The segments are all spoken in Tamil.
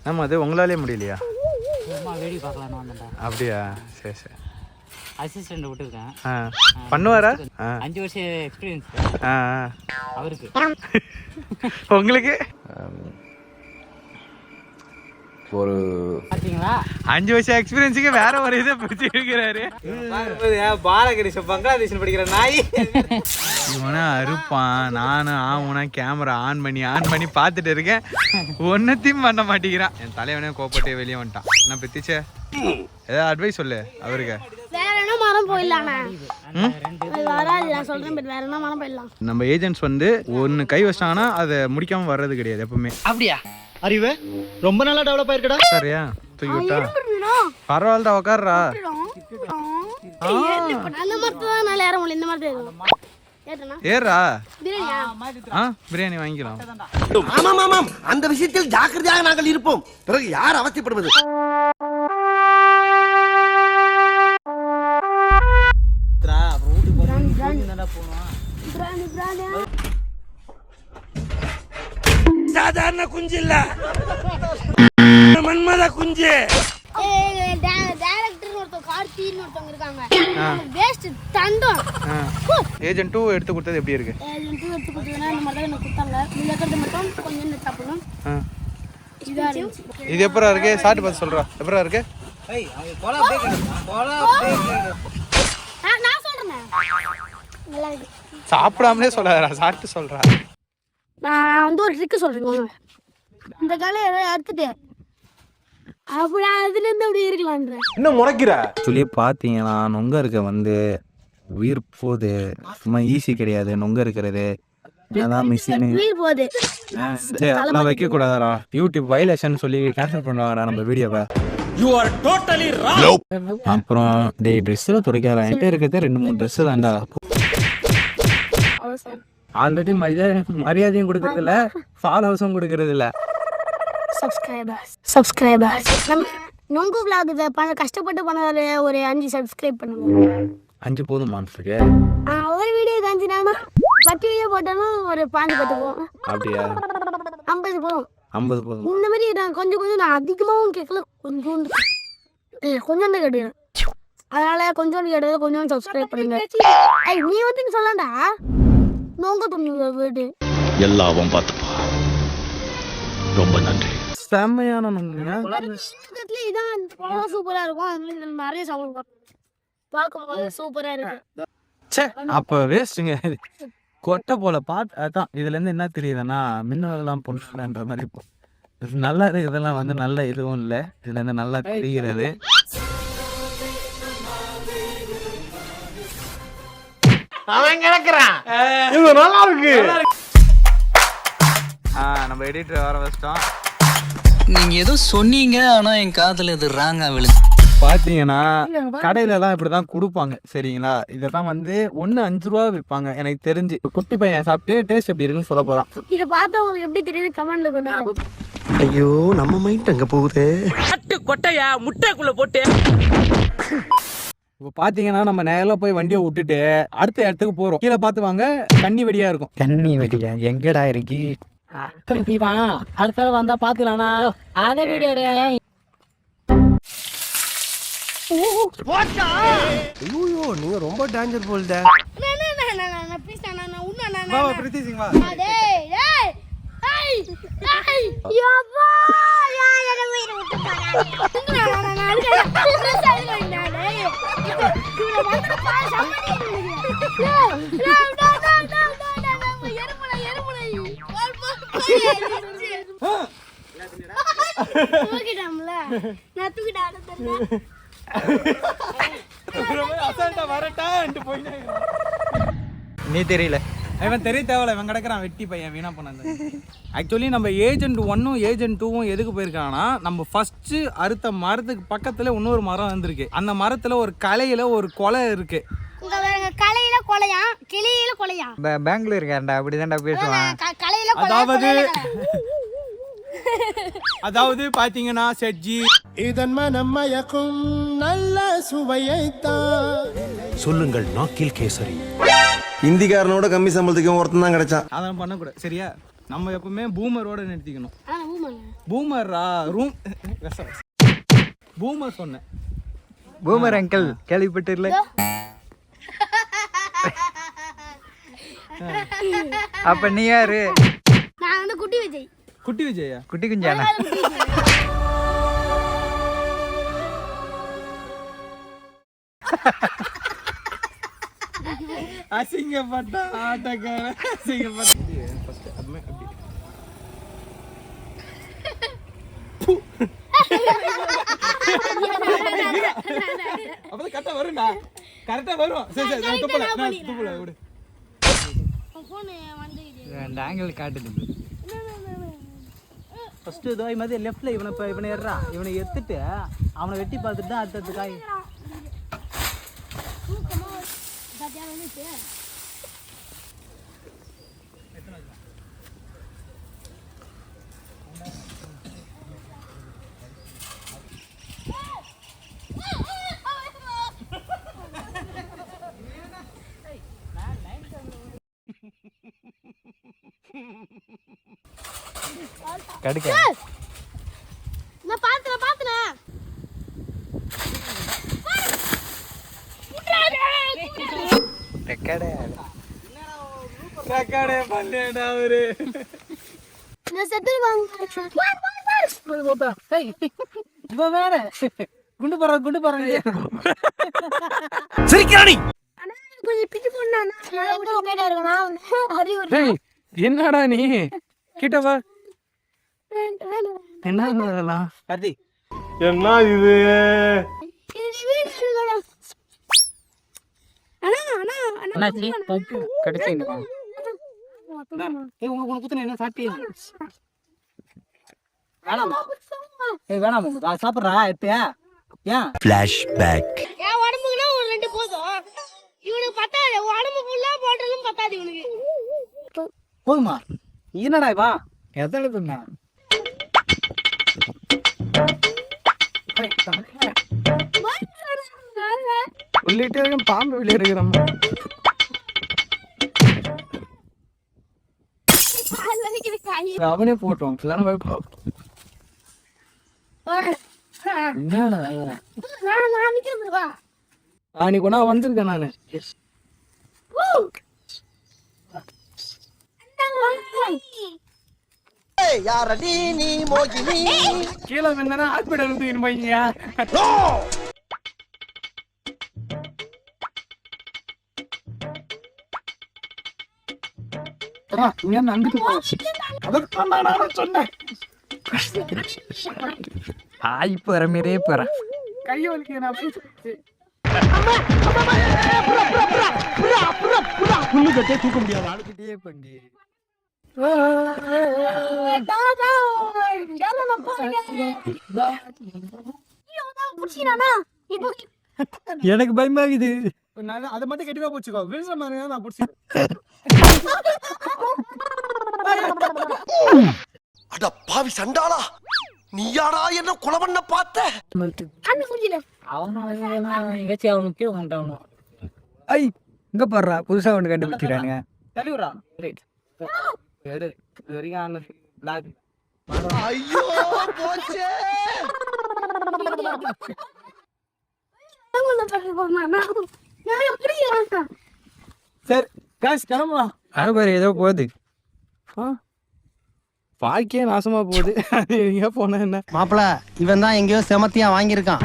ஆமாம் அது உங்களாலே முடியலையா? வேடி பார்க்கலான்னு வந்தேன்டா. அப்படியா? சரி சரி. அசிஸ்டன்ட் விட்டுருக்கேன். பண்ணுவாரா? 5 வருஷம் எக்ஸ்பீரியன்ஸ் அவருக்கு. உங்களுக்கு ஒரு பார்த்தீங்களா 5 வருஷம் எக்ஸ்பீரியன்ஸுக்கு வேற ஒரு இதை பிடிச்சி இருக்கிறாரு. பாலகிரிஷ் பங்களாதேஷ் படிக்கிற நாய் இவனா அறுப்பான். நானும் ஆகுனா கேமரா ஆன் பண்ணி பார்த்துட்டு இருக்கேன். ஒன்னத்தையும் பண்ண மாட்டேங்கிறான். என் தலைவனே கோப்பட்டே வெளியே வந்துட்டான். நான் பித்திச்சே ஏதாவது அட்வைஸ் சொல்லு அவருக்கு. நம்ம ஏஜென்ட்ஸ் வந்து ஒன்னு கை வச்சாங்கன்னா அதை முடிக்காம வர்றது கிடையாது எப்பவுமே. அப்படியா? அறிவு ரொம்ப நல்லா டெவலப் ஆயிருக்கடா. சரியா? தூக்கி விட்டா பரவாயில்லடா, உட்கார்றா. ஏறா பிரியாணி வாங்கிக்கலாம். ஆமாம் ஆமாம், அந்த விஷயத்தில் ஜாக்கிரதையாக நாங்கள் இருப்போம். பிறகு யார் அவசியப்படுவது? சாதாரண குஞ்சு இல்ல, மன்மத குஞ்சு. ஏஜென்ட் 2 எடுத்து கொடுத்தது எப்படி இருக்கு? இது எப்பரா இருக்கு? சாப்பிட்டு பார்த்து சொல்றா. எப்பரா இருக்கு? சாப்பிடாமலே சொல்லாதடா, சாப்பிட்டு சொல்றா. நான் வந்து ஒரு ட்ரிக்கு சொல்றேன். இந்த காலை அறுத்துட்டு அப்படி அதுல இருந்து அப்படி இருக்கலான்ற இன்னும் முறைக்கிற சொல்லி பாத்தீங்கன்னா நொங்க இருக்க வந்து உயிர் போகுது. சும்மா ஈஸி கிடையாது நொங்க இருக்கிறது. அதான் மிஷின் உயிர் போகுது. அதெல்லாம் வைக்க கூடாதா? யூடியூப் வயலேஷன் சொல்லி கேன்சல் பண்ணுவாங்கடா நம்ம வீடியோவை. You are totally wrong. அப்புறம் டேய் ட்ரெஸ்ல துடைக்காத என்கிட்ட இருக்கிறது 2-3 ட்ரெஸ் தான்டா. ஆல்ரெடி மரியாதையும் கொடுக்கறது இல்ல, ஃபாலோவர்ஸும் கொடுக்கறது இல்ல. சப்ஸ்கிரைபர்ஸ் நம்ம நொங்கு vlog கஷ்டப்பட்டு பண்ணாரு. ஒரு 5 சப்ஸ்கிரைப் பண்ணுங்க. 5 போதும் மான்ஸ்க்கு. ஒரு வீடியோ 5 நானா 10 வீடியோ போட்டாலும் ஒரு 5 போகும். அப்படியா? 50 போதும். 50 போதும். இந்த மாதிரி நான் கொஞ்சம் நான் அதிகமாகவும் கேட்கல, கொஞ்சம் தான் கேட்டுக்கிறேன். அதனால கொஞ்சம் கேட்டது கொஞ்சம் சப்ஸ்கிரைப் பண்ணுங்க. நீ வந்து சொல்லண்டா நோங்க துணிங்க வீடு எல்லாவும் பார்த்துப்பா. ரொம்ப நன்றி. செம்மையான நொங்குங்க. இதான் சூப்பரா இருக்கும். அதனால நிறைய சாப்பிடுவோம். பார்க்கும்போது சூப்பரா இருக்கு. சே அப்ப வேஸ்ட்டுங்க. கொட்டை போல பாட்டு. அதான் இதுல இருந்து என்ன தெரியுதுன்னா மின்னலாம் பொண்ணுன்ற மாதிரி நல்லா இருக்கு. இதெல்லாம் வந்து நல்ல இதுவும் இல்லை. இதுல இருந்து நல்லா தெரிகிறது. அவன் கிடக்குறான். இது நல்லா இருக்கு. நம்ம எடிட்டர் வர வச்சிட்டோம். நீங்க ஏதோ சொன்னீங்க, ஆனா என் காதுல இது ராங்கா விழுது. பாத்தீங்கன்னா கடையில எல்லாம் இப்படிதான் கொடுப்பாங்க சரிங்களா. இதெல்லாம் வந்து 5 ரூபா விற்பாங்க. எனக்கு தெரிஞ்சு குட்டி பையன் சாப்பிட்டு டேஸ்ட் எப்படி இருக்குன்னு சொல்ல போறான். இதை பார்த்தா உங்களுக்கு எப்படி தெரியுது கமெண்ட்ல பண்ணுங்க. ஐயோ நம்ம மைண்ட் அங்க போகுது. கொட்டையா முட்டைக்குள்ள போட்டு. இப்போ பாத்தீங்கன்னா நம்ம நேரில் போய் வண்டியை விட்டுட்டு அடுத்த இடத்துக்கு போறோம். கீழே பார்த்து வாங்க, தண்ணி வெடியா இருக்கும். தண்ணி வெடியா எங்கடா இருக்கு? அடுத்த வந்தா பாத்துக்கலாம்னா அதே வீடியோ. ஐயோ நீங்க ரொம்ப டேஞ்சர் போல்டா. பிரீத்தி சிங் வா. நீ தெரியல, இவன் தெரிய தேவையில்ல. இவன் கிடக்குறான் வெட்டி பையன், வீணா போனது. ஆக்சுவலி நம்ம ஏஜென்ட் 1ம் ஏஜென்ட் 2ம் எதுக்கு போயிருக்காங்கன்னா, நம்ம ஃபர்ஸ்ட் அறுத்த மரத்துக்கு பக்கத்துல இன்னொரு மரம் வந்திருக்கு. அந்த மரத்துல ஒரு கலையில ஒரு கொலை இருக்கு. கலையில கொலையா கிளியில கொலையா? பெங்களூருக்காரன்டா அப்படிதான்டா பேசுவான். அதாவது பாத்தீங்கன்னா செட்ஜி இதன் மனம் மயக்கும் நல்ல சுவையைத்தான் சொல்லுங்கள் நாக்கில் கேசரி. இந்திக்காரனோட கம்மி சம்பளத்துக்கு ஒருத்தன் தான் கிடைச்சான். அதெல்லாம் பண்ணக்கூடாது சரியா. நம்ம எப்பவுமே பூமரோட நிறுத்திக்கணும். பூமரா ரூம் பூமர் சொன்னேன். பூமர் அங்கிள் கேள்விப்பட்டிருல? அப்ப நீ யாரு? நான் வந்து குட்டி விஜய். குட்டி விஜயா? குட்டி குஞ்சானா? அசிங்கப்பட்ட ஆட்டக்கார அசிங்கப்பட்ட. ஃபர்ஸ்ட் அப்படி அப்பதான் கரெக்டா வரும்டா. கரெக்டா வரும். சரி சரி துப்பல விடு. ரெண்டு ஆங்கிள் காட்டுது. ஃபர்ஸ்ட் இதோ மாதிரி லெஃப்ட்ல இவனை ஏறா, இவனை எடுத்துட்டு அவனை வெட்டி பார்த்துட்டு தான் அடுத்தது காய். கடுக்க நான் பாத்துறேன். ரெக்கார்டே பண்ணேடா அவரு. நான் செட்டில் வாங்க. இவ வேற குண்டு போறாங்க. சிரிக்கிறானி. அண்ணா கொஞ்சம் பிச்சு போடுண்ணா. நான் கூட ஓகேடா இருக்கேன். நான் வந்து அறிவு என்னடா நீ கிட்ட வா. என்ன அதெல்லாம் கார்த்தி? என்ன இது? அண்ணாச்சி கடிச்சிங்க. ஏய் உனக்கு குத்துன என்ன சாப்பிட்டியா? வேணாம் நான் சாப்பிட்றா எப்பயா? ஏன்? ஃபிளாஷ்பேக். என் உடம்புக்குன்னா ஒரு 2 போதும். இவனுக்கு பத்தாது. உடம்பு ஃபுல்லா போட்டாலும் பத்தாது இவனுக்கு. போதுமா? என்னடா வா எத்தனை சொன்னா? உள்ளிட்டு பாம்பு வெளியே இருக்கிறோம். அவனே போட்டோம். அன்னைக்கு ஒன்னா வந்திருக்கேன் நானு. யாரடி நீ மோகினி? கீழே வந்தா ஹாஸ்பிட்டல் தூக்கிட்டு போய்ங்க. இப்ப வர மாதிரியே போறேன். கைய வலிக்கிறேன். புல்லு கட்டே தூக்க முடியாது. ஆளுக்கிட்டே பண்ணி எனக்கு பயமாகுது. அதை மட்டும் கெட்டிவா போச்சுக்கோ. விழுற மாதிரி நான் பிடிச்சி. அட பாவி சண்டாளா, நீயாடா என்ன கொலை பண்ண பார்த்த? ஐ இங்க பாடுறா, புதுசா ஒண்ணு கண்டுபிடிக்கிறானுங்க. ஐயோ போச்சே. சரி காசு கிளம்பலாம். பாரு ஏதோ போகுது. வாழ்க்கையே நாசமா போகுது. எங்க போனா என்ன? மாப்பிள இவன் தான் எங்கேயோ செமத்தியா வாங்கியிருக்கான்.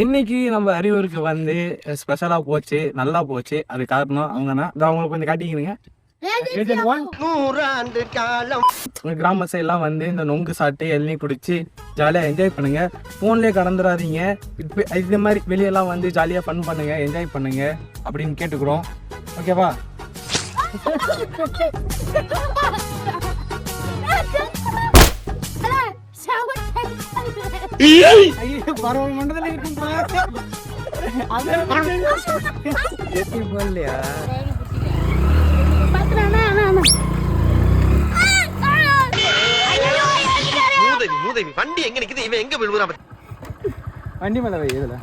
இன்னைக்கு நம்ம அறிவுருக்கு வந்து ஸ்பெஷலா போச்சு, நல்லா போச்சு. அது காரணம் அவங்கன்னா அவங்களுக்கு கொஞ்சம் காட்டிக்கிறீங்க. கிராம சைட்லாம் வந்து இந்த நொங்கு சாப்பிட்டு எல்லாம் குடிச்சு ஜாலியா என்ஜாய் பண்ணுங்க. போன்லயே கடந்துடாதீங்க. இந்த மாதிரி வெளியெல்லாம் வந்து ஜாலியா ஃபன் பண்ணுங்க, என்ஜாய் பண்ணுங்க அப்படின்னு கேட்டுக்கிறோம். ஓகேவா? பரவாயில்ல மண்டல போடலையா? மூதேவி வண்டி எங்க நிக்குது, இவன் எங்க விழுவுறான்? வண்டி மேல வை. இதுல